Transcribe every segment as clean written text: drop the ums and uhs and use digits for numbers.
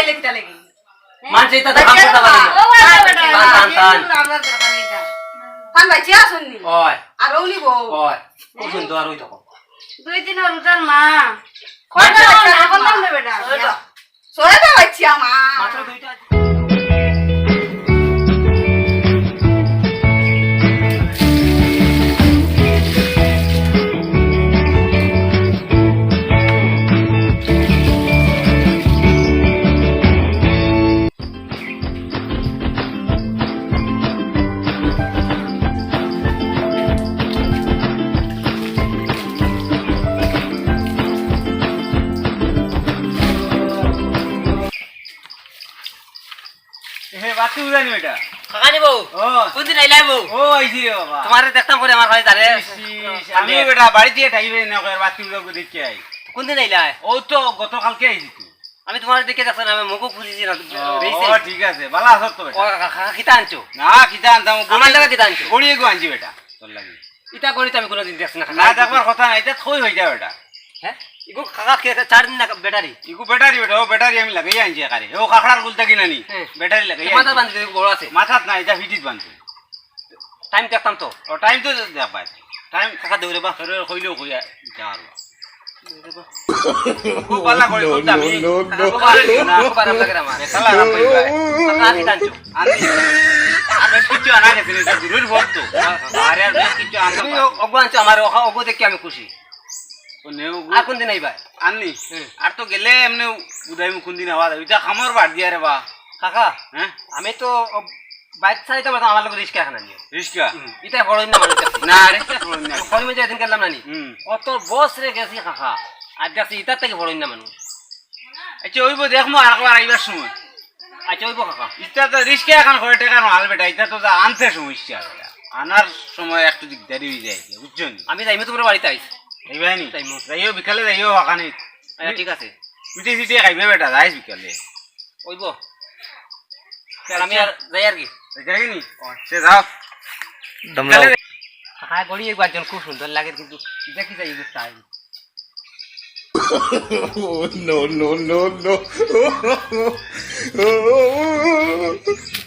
আইলে কিটা লাগি মানছে তা কাম করতে পারে ও বেটা টান পান ভাই চিয়া শুননি ওই আর ওলি বউ ওই খুব সুন্দর ওই দেখো দুই দিন রুটার মা কয়টা বাচ্চা বললাম না বেটা সোয়াটা বাচ্চা মা মাত্র দুইটা বাতি উড়ানি এটা কাকানি বউ কোন দিন আইলাই বউ ও আইছি রে বাবা তোমারে দেখতাম করে আমার ভাই জানে আমি বেটা বাড়ি দিয়ে থাকবে না কই বাতি উড়াবো দেখতে আই কোন দিন আইলাই ও তো গতকালকে আইছি তুই আমি তোমার দেখে দেখছ না আমি মুখও খুঁজেছি না ও ঠিক আছে ভালো আছো তো বেটা ও কাকা কিতা আনছো না কিটা আনতাম আমার লাগা কিতা আনছো গড়িয়ে গো আনছি বেটা তোর লাগি ইটা করি তো আমি কোনদিন দেখছ না না দেখবার কথা নাই এটা থই হই যায় বেটা হ্যাঁ ইগো কাকা কে 4 দিন না ব্যাটারি ইগো ব্যাটারি বেটা ও ব্যাটারি আমি লাগাই আনছি একারে ও কাকড়ার গুলতা কিনা নি ব্যাটারি লাগাই মাথা বান্ধি বড় আছে মাথাত না এটা ফিটিত বানছি টাইম দেখতাম তো ও টাইম তো দেখ ভাই টাইম কাকা দেউরে বা তোর কইলো কইয়া যার খুব ভালো করে বলতা আমি খুব আরাম লাগে আমার খেলা আরাম কই ভাই কাকা কিতা আনছো আনি আর কিছু আনা গেছে এটা জরুর ভক্ত আরে আর কিছু আনতে তুমি অগো আনছো আমার অগো দেখে আমি খুশি ও নেও আর কোন দিন আইবা আননি আর তো গেলে এমনি উদাই মু কোন দিন আওয়াজ এটা খামর বাদ দিয়া রে বা কাকা হ্যাঁ আমি তো বাইক চালাইতে পারতাম আমার লোক রিস্কা খানা নিয়ে রিস্কা এটা বড় না মানুষ না রিস্কা করুন না ফল মে যেদিন গেলাম নানি অত বস রে গেছি কাকা আর দেখছি ইটার থেকে বড় না মানুষ আচ্ছা ওইব দেখমু আর একবার আইবার সময় আচ্ছা ওইব কাকা এটা তো রিস্কা এখন করে টাকা মাল বেটা এটা তো আনতে সমস্যা আনার সময় একটু দেরি হয়ে যায় বুঝছেন আমি যাইমু তোমার বাড়িতে আইছি এইবাই নি যাইমু যাইও বিকালে যাইও ওখানে আচ্ছা ঠিক আছে মিটি সিটি খাইবে বেটা যাইস বিকালে ওইব তাহলে আমি আর যাই আর কি যাই নি সে যাও কাকা গড়ি একবার খুব সুন্দর লাগে কিন্তু দেখি যাই তাই Oh, no, no, no, no.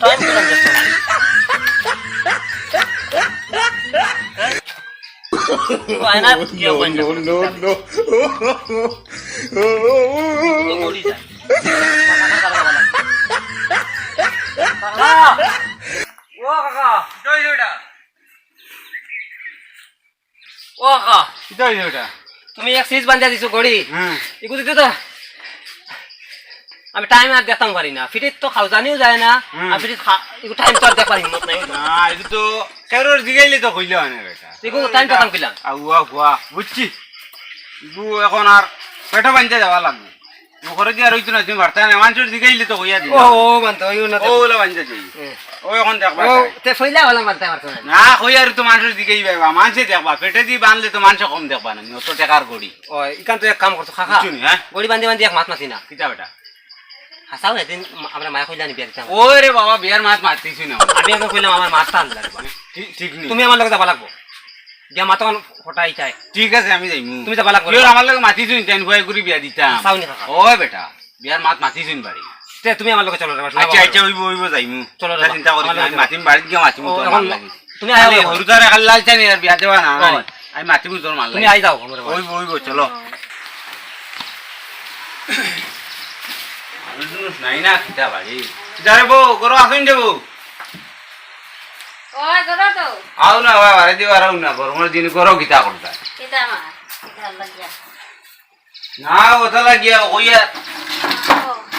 Time করে যাচ্ছে না No, no, no, no. গড়ি যায় ও কাকা কই ওটা ও কাকা কই ওটা তুমি এক সিজ বান্ধা দিছো গড়ি হ্যাঁ এগু দিতে তো আমি টাইম আর দেখতাম পারি না ফিটিত তো খাও জানিও যায় না আর ফিটিত এগু টাইম তো আর দেখবার হিম্মত নাই না এটা তো কেরোর দিগাইলে তো কইলো না বেটা এগু টাইম পেতাম কিলাম আউয়া গুয়া বুঝছি ইগু এখন আর পেটা বানতে যাওয়া লাগবে ঘরে দিয়া রইতো না তুমি বার্তা না মানুষের দিগাইলে তো কইয়া দিও ও মানতো ওই না ও ওলা বানতে যাই ও এখন দেখবা ও তে ফইলা হলাম মানতে পারতো না না কই আর তো মানুষের দিকেই বাইবা মানুষে দেখবা পেটে দি বানলে তো মানুষ কম দেখবা না অত টাকার গড়ি ও ইকান তো এক কাম করতো কাকা শুনি হ্যাঁ গড়ি বান্ধি বান্ধি এক মাছ মাতি না কিটা বেটা হাসাও এদিন আমরা মায়া কইলা নি বিয়ার দিতাম ওরে বাবা বিয়ার মাছ মারতেছি না আমি আগে কইলাম আমার মাছটা আনতে লাগবে ঠিক নেই তুমি আমার লগে যাবা লাগবো দিয়া মাতন ফটাই চাই ঠিক আছে আমি যাইমু তুমি যাবা লাগবো তোর আমার লগে মাতিছুন টেন ভয় করে বিয়া দিতাম চাওনি কাকা ও বেটা বিয়ার মাছ মাতিছুন বাড়ি তে তুমি আমার লগে চলো রে আচ্ছা আচ্ছা ওইব ওইব যাইমু চলো রে চিন্তা করি আমি মাতিম বাড়ি গিয়ে মাতিমু তোর এখন মাল লাগি তুমি আইও হরুদারে লাল চাই আর বিয়া দেওয়া না আমি মাতিমু তোর মাল তুমি লাগি আই যাও আমার ওইব ওইব চলো নাই না কিতা বাড়ি যারে বউ গরো আসুন যে বউ ওই করো তো আও না বাবা বাড়ি দিবা রাও না গরমের দিন করো কিতা করতা কিটা মা কিটা লাগিয়া না ওটা লাগিয়া কইয়া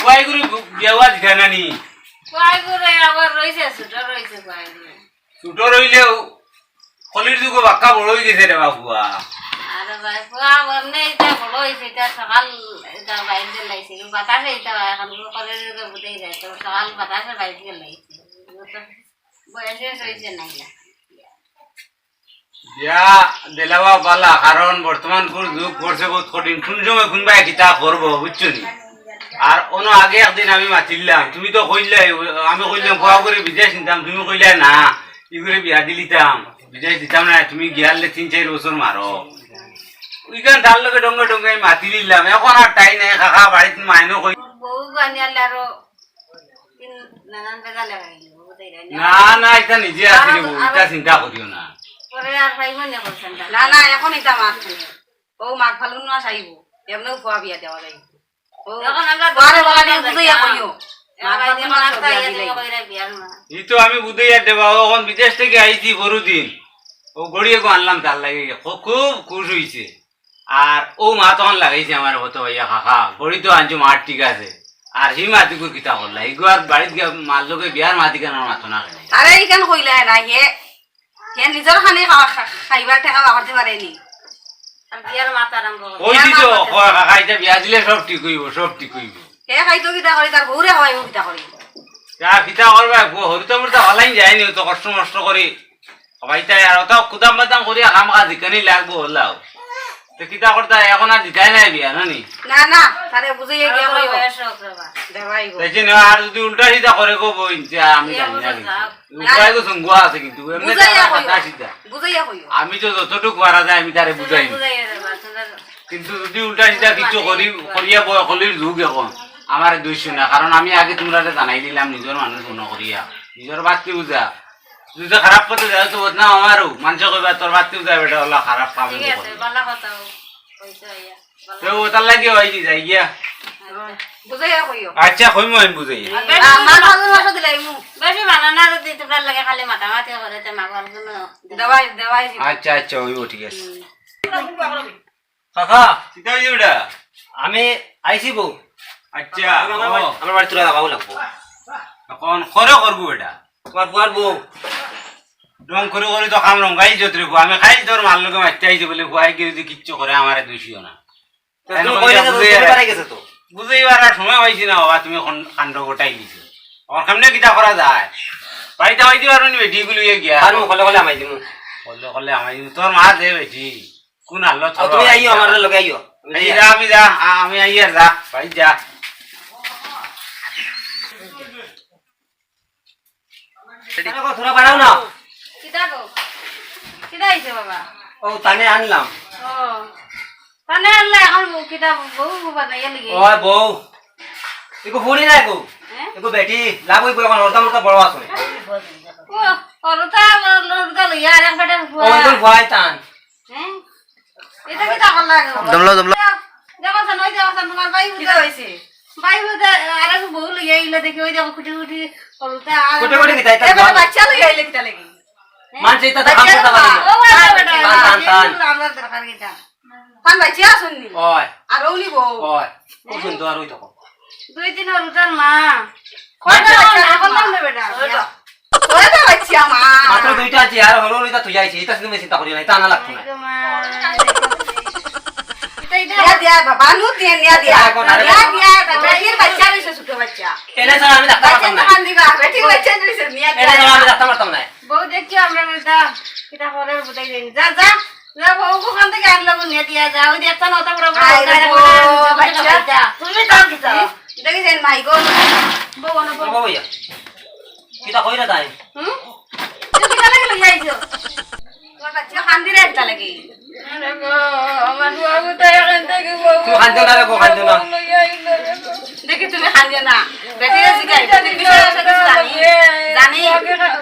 কই গুরু বিয়াওয়া দিতা না নি কই করে আবার রইছে ছোট রইছে কই করে ছোট রইলেও কলির দুগো বাক্কা বড় হই গেছে রে বাবুয়া আরে ভাই পুয়া বনে এটা বড় হইছে এটা সকাল এটা বাইরে লাইছে বাতাসে এটা এখন করে বুঝাই যায় তো সকাল বাতাসে বাইরে লাইছে বয়সে হইছে নাই বিয়া দেলাওয়া বালা কারণ বর্তমান কোন যুগ করছে বহুত কঠিন কোন সময় কোনবা কিতা করবো বুঝছো নি আর অন্য আগে একদিন আমি মাতিলাম তুমি তো কইলে আমি কইলাম ভয়া করে বিদেশ নিতাম তুমি কইলে না ই করে বিয়া দিলিতাম বিদেশ দিতাম না তুমি গিয়ালে 3-4 বছর মারো ওইখান তার লগে ডঙ্গে ডঙ্গে মাতি দিলাম এখন আর টাই নাই কাকা বাড়িতে মাইনো কই বউ বানিয়ালে আরো নানান বেজা লাগাইল না না এটা নিজে আছে রে বউ এটা চিন্তা করিও না পরে আর পাইব না করছেন না না এখন এটা মাছ খানে ও মাঘ ফাল্গুন মাস আইব এমনিও খোয়া বিয়া দেওয়া যাইব এখন আমরা বারে বলা দিয়ে বুঝাইয়া কইও এই তো আমি বুঝাইয়া দেবা ওখান বিদেশ থেকে আইছি বড়দিন ও গড়িয়ে আনলাম তার লাগে খুব খুশ হয়েছে আর ও মা তখন লাগাইছে আমার হতো ভাইয়া কাকা গড়ি তো আনছো মার ঠিক আছে আর সেই মাতিকে কিতা করলা এগো আর বাড়িতে গিয়ে মার লোকে বিয়ার মাতি কেন মাথো না কেন আরে এইখান কইলা না হে হে নিজের খানে খাইবার টাকা বাড়তে পারেনি আর বিয়ার মাথা আরম্ভ ওই দিছো কাকা এটা বিয়া দিলে সব ঠিক হইব সব ঠিক হইব হে খাইতো কিতা করি তার বউরে খাওয়াইব কিতা করি যা কিতা করবা হরিত মরিতা হলাই যায়নি তো কষ্ট মষ্ট করে সবাইটাই আর অত কুদাম বাদাম করি কাম কাজ দিকানি লাগবো হলাও তো কিতা করতা এখন আর দিতাই নাই বিয়া নানি না না তারে বুঝাইয়া গিয়া কইব বয়স হোক বাবা দেবাইব দেখি না আর যদি উল্টা সিধা করে গো বই আমি জানি না কিন্তু উল্টাই গো সঙ্গুয়া আছে কিন্তু এমনি বুঝাইয়া কথা কইব সিধা বুঝাইয়া কইব আমি তো যতটুকু পারা যায় আমি তারে বুঝাই বুঝাইয়া দেবা তোদের কিন্তু যদি উল্টা সিধা কিছু করিয়া বয় কলির যুগ এখন আমার দোষ না কারণ আমি আগে তোমরা জানাই দিলাম নিজের মানুষ মনে করিয়া নিজের বাচ্চা বুঝা যদি খারাপ করতে যাও তো না আমারও মানুষ কইবা তোর বাচ্চা বুঝা বেটা হলো খারাপ কাম ঠিক আছে ভালো কথা কইছো ইয়া তো ওটার লাগে হয়ে যাই গিয়া বুঝাইয়া কইও আচ্ছা কইমু আমি বুঝাই মা ফাল্গুন মাস দিলাইমু বেশি বানানা যদি তোমরা লাগে খালি মাতামাতি করে তে মা ফাল্গুন দেবাই দেবাই আচ্ছা আচ্ছা হইব ঠিক আছে কাকা কিতা হইছে বেটা আমি আইছি বউ আচ্ছা আমার বাড়ি তোরা যাবাও লাগবো এখন করে করবো বেটা তোমার বুয়ার বউ রং করে করে তো কাম রঙাই যত্রে আমি খাই তোর মার লোকে মারতে আইছে বলে খুয়াই কি যদি কিচ্ছু করে আমার দোষীও না গেছে তো বুঝাইবার আর সময় পাইছি না বাবা তুমি কাণ্ড গোটাই দিছো আমার সামনে কিতা করা যায় বাড়িতে হইতে পারো নি বেটি গুলো গিয়া আর কলে কলে আমাই দিমু কলে কলে আমাই তোর মা দে বেটি কোন আল্লাহ তুমি আইও আমার লগে আইও আমি যা আমি আই আর যা ভাই যা তোরা বাড়াও না কিটা গো কিটা আইছে বাবা ও তানে আনলাম ও তানে আনলে এখন কিটা বউ বানাইয়া লাগি ও বউ এগো ফুড়ি না গো হ্যাঁ এগো বেটি লাভ হইব এখন ওরতা মোরতা বড় আছে ও করতা লড়তা লইয়া আর একটা ও তোর ভয় টান হ্যাঁ এটা কিটা করলা দমলা দমলা দেখো সান ওই দেখো সান তোমার ভাই কিতা হইছে ভাই হইতে আর এক বউ লইয়া ইলা দেখি ওই দেখো কুটি কুটি করতা আর কোটে কোটে কি তাই এবার বাচ্চা লই আইলে কিতা লাগি মানছে তা কাম করতে পারে ও বাবা বেটা টান টান আমরা দরকার কিটা পান বাচ্চা আসুননি ওই আর ওলি বউ ওই খুব সুন্দর ওই দেখো দুই দিন হরুটার মা কয়টা এখন নাম দে বেটা কয়টা বাচ্চা মা মাত্র দুইটা আছে আর হলো ওইটা তুই যাইছি এটা তুমি চিন্তা করিও না এটা আনা লাগতো না দিয়া দিয়া বাবা নু দিয়া দিয়া দিয়া দিয়া বেটির বাচ্চা হইছে ছোট বাচ্চা এনে ছাড়া আমি ডাক্তার বাচ্চা মারতাম তো না কান দিবা বেটির বাচ্চা হইছে নিয়া এনে ছাড়া আমি দিয়া ডাক্তার মারতাম না বউ দেখছি আমরা বেটা কিটা করে বুঝাই দেন যা যা যা বউ কোখান থেকে আনলো নিয়ে দিয়া যা ওই দেখছ না ওটা পুরো বাচ্চা তুমি তাও কিতা দেখি দেন মাই গো বউ না বউ বাবা ভাইয়া কিটা কইরা তাই হুম তুই কিটা লাগে লই আইছো তোমার বাচ্চা কান দিরে একটা লাগি আরে গো আমার বাবু তো এখন থেকে বউ তুমি খাইছো না রে গো খাইছো না দেখি তুমি খান দিয়া না বেটির জিগাই তুমি বিষয় আছে কিছু জানি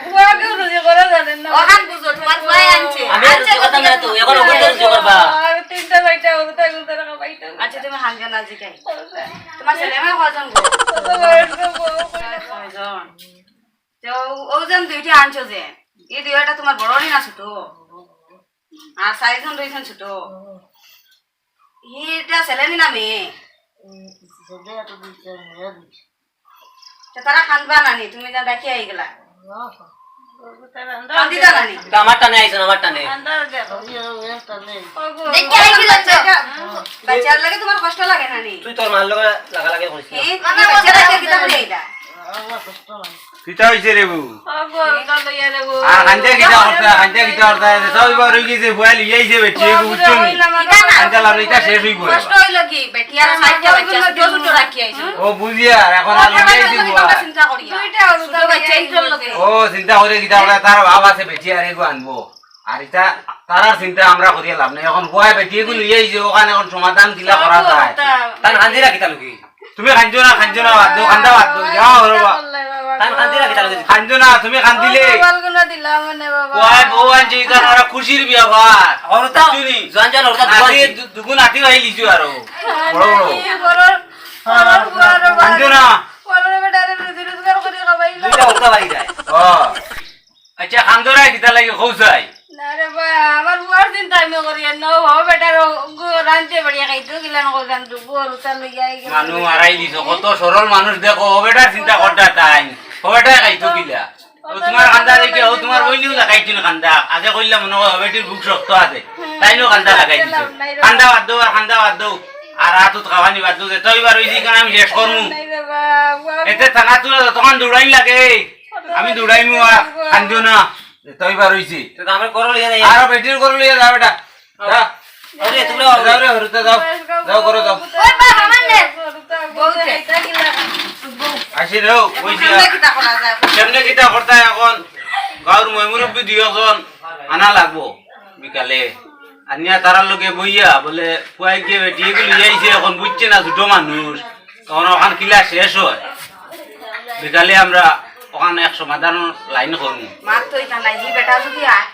বুয়াকে রুজি করে জানেন না ওখান বুঝো তোমার ভাই আনছে আমি আনছে কথা না তো এখন ওকে তো করবা আর তিনটা বাইটা ওরটা গুলতে রাখা বাইটা আচ্ছা তুমি খান দিয়া না জিগাই তোমার ছেলে মেয়ে কয়জন গো কয়জন তো ওজন দুইটা আনছো যে এই দুইটা তোমার বড় নি না ছোট আর চারিজন রয়েছেন ছোট এটা ছেলে নি না মেয়ে তারা খানবা নানি তুমি যা ডাকি আই গেলা কান্দিদা নানি এটা আমার টানে আইছো আমার টানে দেখি আই গেলা বাচ্চার লাগে তোমার কষ্ট লাগে নানি তুই তোর মার লগে লাগা লাগে কইছিস এই বাচ্চা লাগে কিতা করে আইলা কিতা হইছে রে বউ আগো ওটা লইয়া রে বউ আর হান্তে কিতা করতা সব বার হই গেছে বয়ালি যাইছে বেটি উচ্চ নি হান্তে লাভ এটা শেষ হই গো কষ্ট হইলো কি বেটিয়ার সাইডটা বাচ্চা ছোট ছোট রাখি আইছো ও বুঝিয়া এখন আর লাগাইছি বুয়া চিন্তা করিয়া দুইটা ওটা বাচ্চা ইন্টার লগে ও চিন্তা করে কিতা করে তার বাপ আছে বেটি আর এগো আনবো আর এটা তারার চিন্তা আমরা করিয়া লাভ নাই এখন বুয়া বেটি এগুলো লইয়াইছে ওখানে এখন সমাধান কিলা করা যায় তান হাজিরা কিতা লগি তুমি খাঞ্জো না বাদ দাও খান্দা বাদ দাও যাও হরবা তাই খান্দি রাখি তাহলে খাঞ্জো না তুমি খান্দিলে বালগুলো দিলাম মানে বাবা কয় বউ আনছে ইতার ওরা খুশির ব্যাপার ওরতা চুনি জোয়ান জোয়ান ওরতা নাতি দুগুণ হাতি ভাই লিছু আরো বড় বড় খাঞ্জো না দুইটা ওরতা বাড়ি যায় ও আচ্ছা খান্দো রাই কিতা লাগে খৌসাই আমার বুয়ার চিন্তা আমি করি না ও বেটার রাঁধতে বাড়িয়া খাইতো গিলান কইলাম বুয়ার উতার লইয়া মানু মারাই দিছ কত সরল মানুষ দেখো ও বেটার চিন্তা করতা তাই ও বেটাই খাইতো কিলা ও তোমার কান্দা দেখে ও তোমার বইনিও লাগাইছিল কান্দা আগে কইলাম মনে হয় বেটির বুক শক্ত আছে তাইনো কান্দা লাগাই দিছ কান্দা বাদ দাও আর কান্দা বাদ দাও আর রাতত খাওয়ানি বাদ দাও তো এবার হইছি কারণ আমি শেষ করমু এতে থানা তুলে তখন দৌড়াই লাগে আমি দৌড়াইমু আর কান্দো না তো এবার হইছি তো আমরা করো লিয়া যাই আর বেটির করে লইয়া যা বেটা যা আরে তুমি যাও রে হরতে যাও যাও করো যাও ওই বাবা মানে বহুত এটা গিলা আসি রেও কইছি কিতা করা যায় কেমনে কিতা করতা এখন গাঁর ময়মুরব্বী দুইজন আনা লাগবো বিকালে আনিয়া তারার লগে বইয়া বলে কুয়াই গিয়ে বেটি এগুলো যাইছে এখন বুঝছে না ছোট মানুষ তখন ওখান কিলা শেষ হয় বিকালে আমরা ওখানে এক সমাধান লাইন করবো মার তো এটা নাই ই বেটা যদি আয়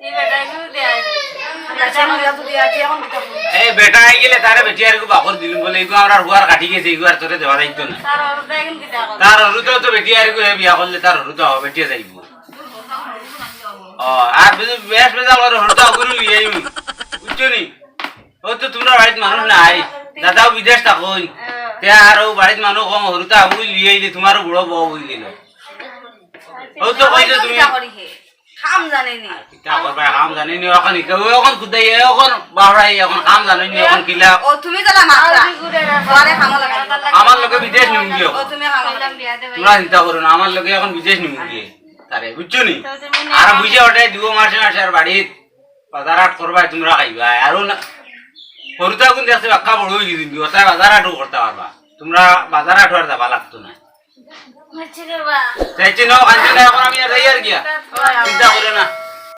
এই বেটা যদি আয় আচ্ছা আমি যদি আছি এখন কিতা করব এই বেটা আই গেলে তারে বেটি আর বাকর দিলুম বলে এগুলো আমরা হুয়ার কাটি গেছে এগুলো আর তোরে দেওয়া যাইতো না তার আর দেখেন কিতা করব তার হরুতেও তো বেটি আর বিয়া করলে তার হরুতে হবে বেটিয়ে যাইব আর বেশ বেজাল করে হরুতে অগুরু লিয়ে আইম বুঝছো নি ও তো তোমরা বাড়িতে মানুষ নাই দাদাও বিদেশ থাকুন তে আর ও বাড়িতে মানুষ কম হরুতে অগুরু লিয়ে আইলে তোমারও বুড়ো বউ হয়ে গেল ও তো কইছো তুমি কিতা করি হে খাম জানি নি কিতা করবা কাম জানি নি এখন এখন খুদাই এখন বাহরাই এখন কাম জানি নি এখন কিলা ও তুমি জানা মাত্রা ঘরে খাম লাগা আমার লোকে বিদেশ নিমু গিয়ে ও তুমি খাম লাগা তোমরা চিন্তা করো না আমার লোকে এখন বিদেশ নিমু গিয়ে তারে বুঝছো নি আর বুঝে ওঠে দিব মাসে মাসে আর বাড়িত বাজার হাট করবা তোমরা খাইবা আর হরুতা কোন দেখছে বাক্কা বড় হয়ে গেছি ওটা বাজার হাটও করতে পারবা তোমরা বাজার হাট আর যাবা লাগতো না চাইছি নাও কাঞ্চন এখন আমি আর যাই আর গিয়া চিন্তা করো না